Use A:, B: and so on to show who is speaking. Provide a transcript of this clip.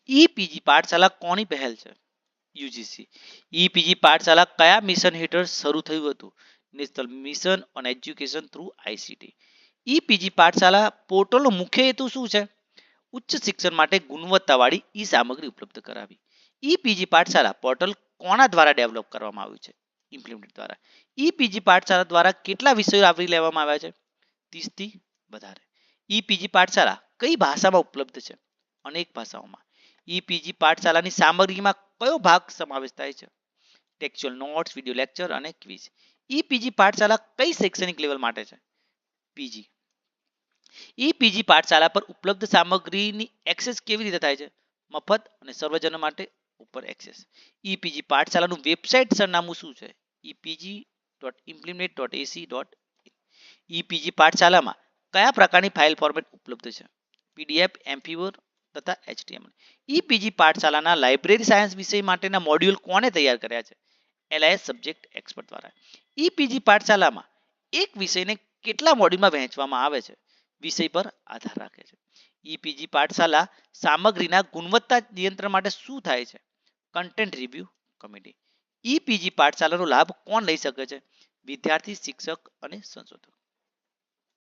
A: ઈ PG પાઠશાલા કોની પહેલ છે? યુજીસી. ઈ પીજી પાઠશાલા કયા મિશન હેઠળ શરૂ થયું હતું? National mission on education through ICT. E PG Pathshala પોર્ટલનો મુખ્ય હેતુ શું છે? ઉચ્ચ શિક્ષણ માટે ગુણવત્તાવાળી ઈ સામગ્રી ઉપલબ્ધ કરાવી. ઈ પીજી પાઠશાલા પોર્ટલ કોના દ્વારા ડેવલપ કરવામાં આવ્યું છે? ઇમ્પ્લિમેન્ટ દ્વારા. ઈ પીજી પાઠશાલા દ્વારા કેટલા વિષયો આવરી લેવામાં આવ્યા છે? 30 થી વધારે. ઈ પીજી પાઠશાલા કઈ ભાષામાં ઉપલબ્ધ છે? અનેક ભાષાઓમાં. ઈ પીજી પાઠશાલાની સામગ્રીમાં કયો ભાગ સમાવેશ થાય છે? ટેક્સ્ચ્યુઅલ નોટ્સ, વિડિયો લેક્ચર અને ક્વિઝ. ઈ પીજી પાઠશાલા કઈ શૈક્ષણિક લેવલ માટે છે? પીજી. ઈ પીજી પાઠશાલા પર ઉપલબ્ધ સામગ્રીની એક્સેસ કેવી રીતે થાય છે? મફત અને સર્વજનો માટે ઉપર એક્સેસ. ઈ પીજી પાઠશાલાનું વેબસાઇટ સરનામું શું છે? epg.implement.ac.in. ઈ પીજી પાઠશાલામાં કયા પ્રકારની ફાઇલ ફોર્મેટ ઉપલબ્ધ છે? પીડીએફ, MP4 તથા HTML. ઈ પીજી પાઠશાલાના લાઇબ્રેરી સાયન્સ વિષય માટેના મોડ્યુલ કોને તૈયાર કર્યા છે? LIS સબ્જેક્ટ એક્સપર્ટ દ્વારા. ઈ પીજી પાઠશાલામાં એક વિષયને કેટલા મોડ્યુલમાં વહેંચવામાં આવે છે? વિષય પર આધાર રાખે છે. ઈ પીજી પાઠશાલા સામગ્રીના ગુણવત્તા નિયંત્રણ માટે શું થાય છે? Content review committee. E PG પાઠશાલાનો લાભ કોણ લઈ શકે છે? વિદ્યાર્થી, શિક્ષક અને સંશોધક.